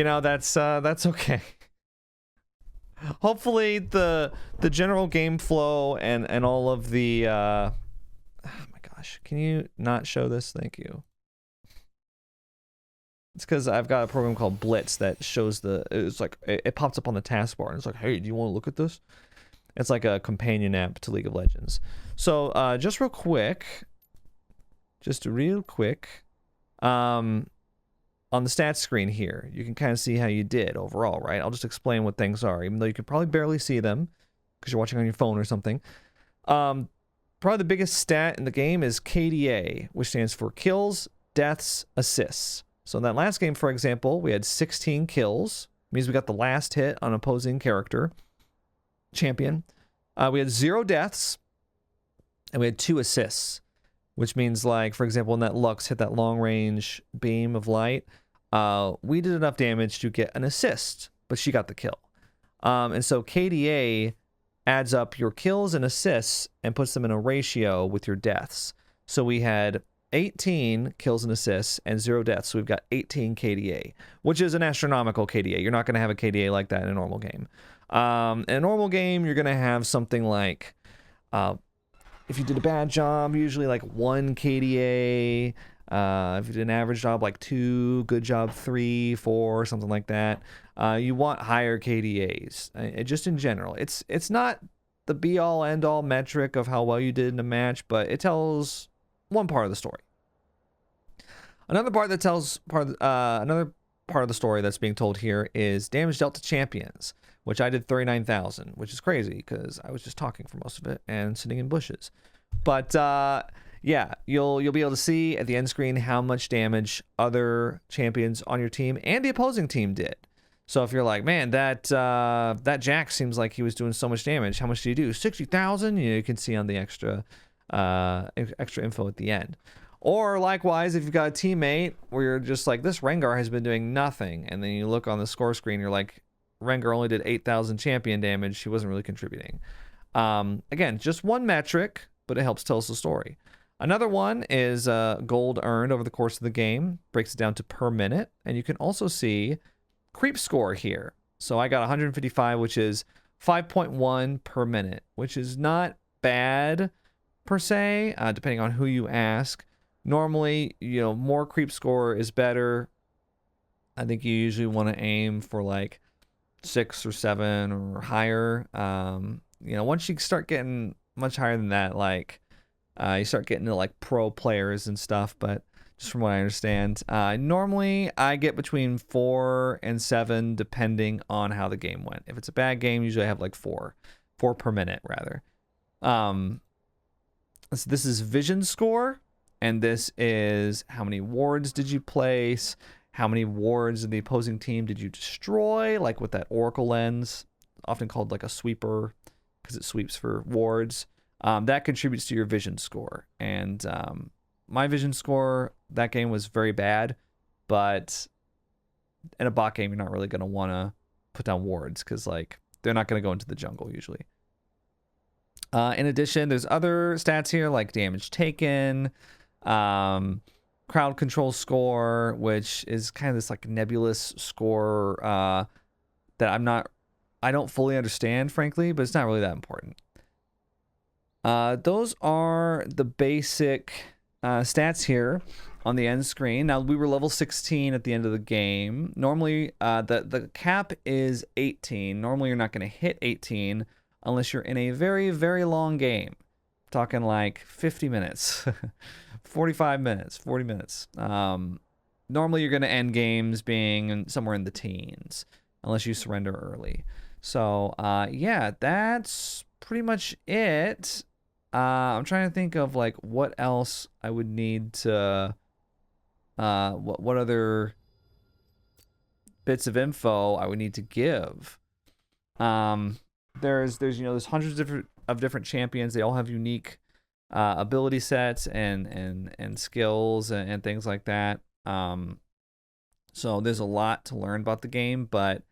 know, that's okay. Hopefully the general game flow and all of the oh my gosh, can you not show this? Thank you. It's because I've got a program called Blitz that shows it's like it pops up on the taskbar and it's like, hey, do you want to look at this? It's like a companion app to League of Legends. So just real quick, on the stats screen here, you can kind of see how you did overall, right? I'll just explain what things are, even though you can probably barely see them because you're watching on your phone or something. Probably the biggest stat in the game is KDA, which stands for kills, deaths, assists. So in that last game, for example, we had 16 kills. Means we got the last hit on opposing champion. We had 0 deaths, and we had 2 assists, which means, like, for example, when that Lux hit that long-range beam of light, we did enough damage to get an assist, but she got the kill. And so KDA adds up your kills and assists and puts them in a ratio with your deaths. So we had 18 kills and assists and 0 deaths, so we've got 18 KDA, which is an astronomical KDA. You're not going to have a KDA like that in a normal game. In a normal game, you're going to have something like, if you did a bad job, usually like 1 KDA. If you did an average job, like 2, good job 3, 4, something like that. You want higher KDAs, just in general. It's not the be-all, end-all metric of how well you did in a match, but it tells one part of the story. Another part that tells another part of the story that's being told here is damage dealt to champions, which I did 39,000, which is crazy because I was just talking for most of it and sitting in bushes. But yeah, you'll be able to see at the end screen how much damage other champions on your team and the opposing team did. So if you're like, man, that Jack seems like he was doing so much damage. How much did he do? 60,000. You can see on the extra info at the end. Or likewise, if you've got a teammate where you're just like, this Rengar has been doing nothing, and then you look on the score screen, you're like, Rengar only did 8,000 champion damage. He wasn't really contributing. Again, just one metric, but it helps tell us the story. Another one is gold earned over the course of the game. Breaks it down to per minute. And you can also see creep score here. So I got 155, which is 5.1 per minute, which is not bad per se, depending on who you ask. Normally, you know, more creep score is better. I think you usually want to aim for like 6 or 7 or higher. You know, once you start getting much higher than that, like you start getting to like pro players and stuff. But just from what I understand, normally I get between 4 and 7 depending on how the game went. If it's a bad game, usually I have like 4 per minute rather. So this is vision score, and this is how many wards did you place, how many wards of the opposing team did you destroy, like with that oracle lens. often called like a sweeper because it sweeps for wards. That contributes to your vision score. And my vision score that game was very bad, but in a bot game, you're not really going to want to put down wards because like they're not going to go into the jungle usually. In addition, there's other stats here like damage taken, crowd control score, which is kind of this like nebulous score that I don't fully understand, frankly, but it's not really that important. Those are the basic stats here on the end screen. Now, we were level 16 at the end of the game. Normally, the cap is 18. Normally, you're not going to hit 18 unless you're in a very, very long game. Talking like 50 minutes, 45 minutes, 40 minutes. Normally, you're going to end games being somewhere in the teens unless you surrender early. So, yeah, that's pretty much it. I'm trying to think of like what else I would need to what other bits of info I would need to give. There's there's hundreds of different champions. They all have unique ability sets and skills and things like that. So there's a lot to learn about the game, but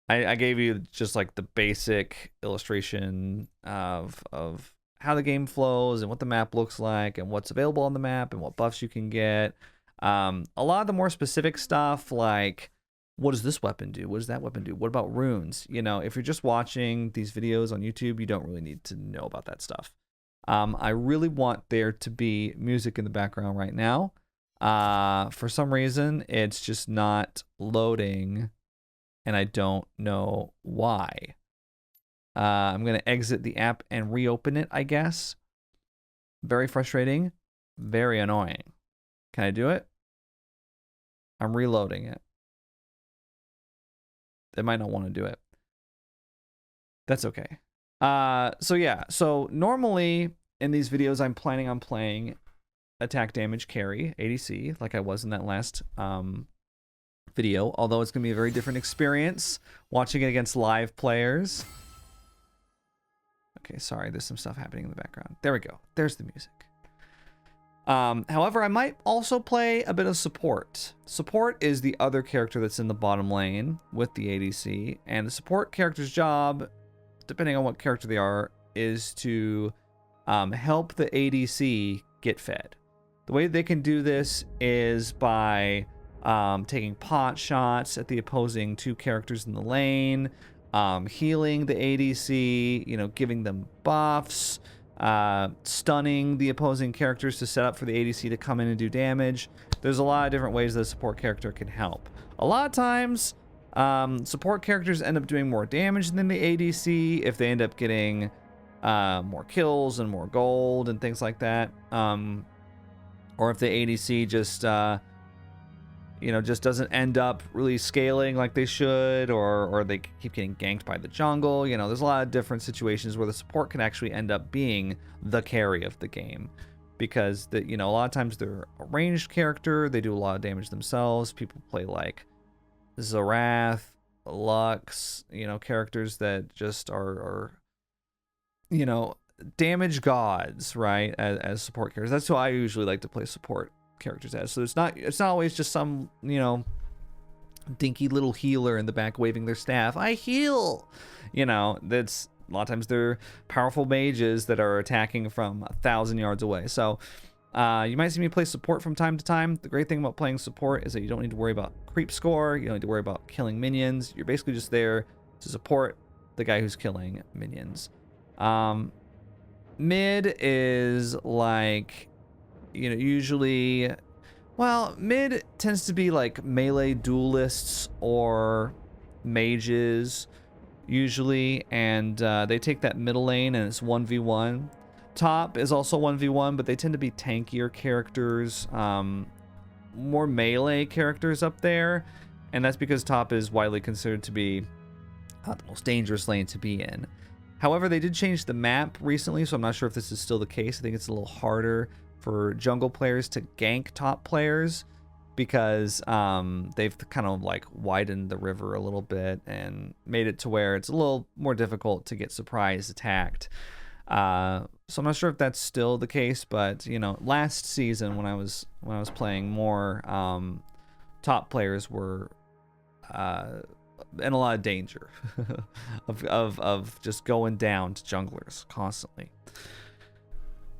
I gave you just like the basic illustration of how the game flows and what the map looks like and what's available on the map and what buffs you can get. A lot of the more specific stuff like what does this weapon do? What does that weapon do? What about runes? If you're just watching these videos on YouTube, you don't really need to know about that stuff. I really want there to be music in the background right now. For some reason, it's just not loading, and I don't know why. I'm going to exit the app and reopen it, I guess. Very frustrating. Very annoying. Can I do it? I'm reloading it. It might not want to do it. That's okay. So normally in these videos, I'm planning on playing attack damage carry, ADC, like I was in that last video, although it's going to be a very different experience watching it against live players. Okay, sorry, there's some stuff happening in the background. There we go. There's the music. However, I might also play a bit of support. Support is the other character that's in the bottom lane with the ADC, and the support character's job, depending on what character they are, is to help the ADC get fed. The way they can do this is by taking pot shots at the opposing two characters in the lane, healing the ADC, giving them buffs, stunning the opposing characters to set up for the ADC to come in and do damage. There's a lot of different ways that a support character can help. A lot of times, support characters end up doing more damage than the ADC if they end up getting more kills and more gold and things like that. Or if the ADC just doesn't end up really scaling like they should, or they keep getting ganked by the jungle. There's a lot of different situations where the support can actually end up being the carry of the game, because a lot of times they're a ranged character. They do a lot of damage themselves. People play like Zerath, Lux, characters that just are damage gods, right? As support characters. That's who I usually like to play support characters as. So it's not always just some dinky little healer in the back waving their staff. I heal. That's a lot of times they're powerful mages that are attacking from 1,000 yards away. So you might see me play support from time to time. The great thing about playing support is that you don't need to worry about creep score. You don't need to worry about killing minions. You're basically just there to support the guy who's killing minions. Mid is like, usually, mid tends to be like melee duelists or mages, usually, and they take that middle lane and it's 1v1. Top is also 1v1, but they tend to be tankier characters, more melee characters up there, and that's because top is widely considered to be the most dangerous lane to be in. However, they did change the map recently, so I'm not sure if this is still the case. I think it's a little harder for jungle players to gank top players. because they've kind of like widened the river a little bit and made it to where it's a little more difficult to get surprise attacked. So I'm not sure if that's still the case, but you know, last season when I was playing more, top players were in a lot of danger of just going down to junglers constantly.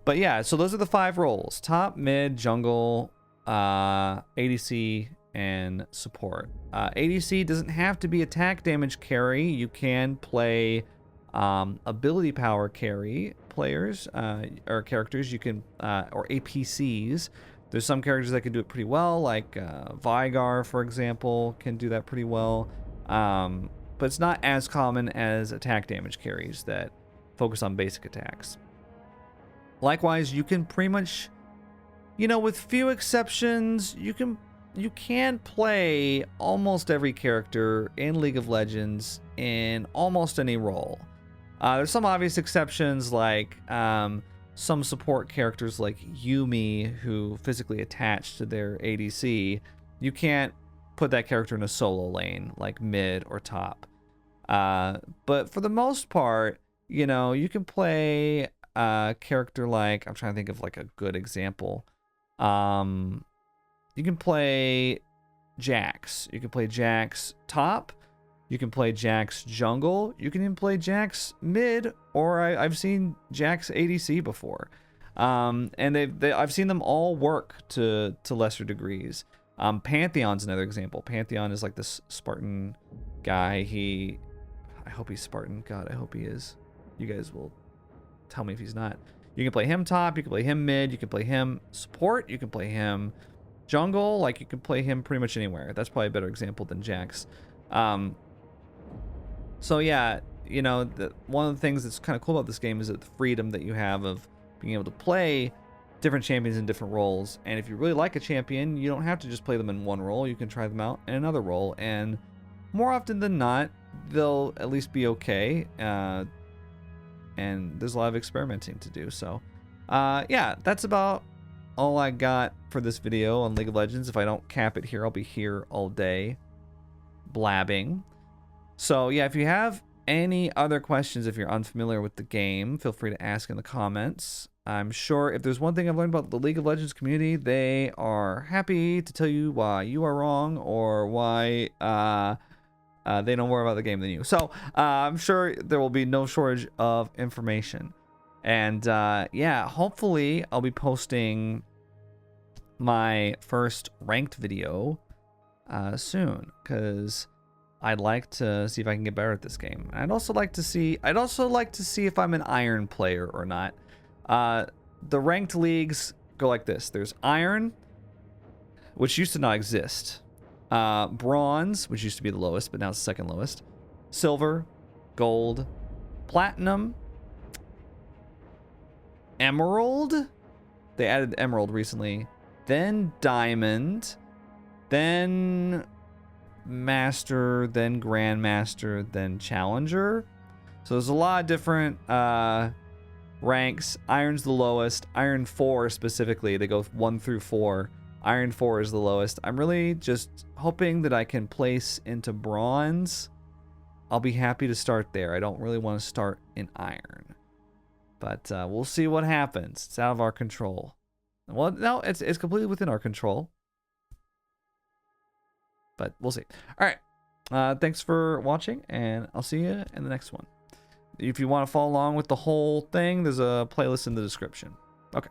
But yeah, so those are the 5 roles: top, mid, jungle, ADC, and support. ADC doesn't have to be attack damage carry. You can play ability power carry players or characters. You can or APCs. There's some characters that can do it pretty well, like Vigar, for example, can do that pretty well. But it's not as common as attack damage carries that focus on basic attacks. Likewise, you can pretty much, you know, with few exceptions, you can play almost every character in League of Legends in almost any role. There's some obvious exceptions, like some support characters like Yumi, who physically attach to their ADC. You can't put that character in a solo lane like mid or top. But for the most part, you know, you can play a character like, I'm trying to think of like a good example. You can play Jax. You can play Jax top. You can play Jax jungle. You can even play Jax mid, or I've seen Jax ADC before. And I've seen them all work to lesser degrees. Pantheon's another example. Pantheon is like this Spartan guy. I hope he's Spartan. God, I hope he is. You guys will tell me if he's not. You can play him top. You can play him mid. You can play him support. You can play him jungle. Like, you can play him pretty much anywhere. That's probably a better example than Jax. So yeah, you know, one of the things that's kind of cool about this game is that the freedom that you have of being able to play different champions in different roles. And if you really like a champion, you don't have to just play them in one role. You can try them out in another role, and more often than not, they'll at least be okay. And there's a lot of experimenting to do. So yeah, that's about all I got for this video on League of Legends. If I don't cap it here, I'll be here all day blabbing. So yeah, if you have any other questions, if you're unfamiliar with the game, feel free to ask in the comments. I'm sure if there's one thing I've learned about the League of Legends community, they are happy to tell you why you are wrong, or why they know more about the game than you. So I'm sure there will be no shortage of information. And yeah, hopefully I'll be posting my first ranked video soon, because I'd like to see if I can get better at this game. I'd also like to see if I'm an Iron player or not. The ranked leagues go like this. There's Iron, which used to not exist. Bronze, which used to be the lowest, but now it's the second lowest. Silver, Gold, Platinum, Emerald. They added Emerald recently. Then Diamond. Then Master, then Grandmaster, then Challenger. So there's a lot of different ranks. Iron's the lowest. Iron 4 specifically, they go 1 through 4. Iron 4 is the lowest. I'm really just hoping that I can place into Bronze. I'll be happy to start there. I don't really want to start in Iron. But we'll see what happens. It's out of our control. Well, no, it's completely within our control. But we'll see. All right. Thanks for watching, and I'll see you in the next one. If you want to follow along with the whole thing, there's a playlist in the description. Okay.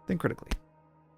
Think critically.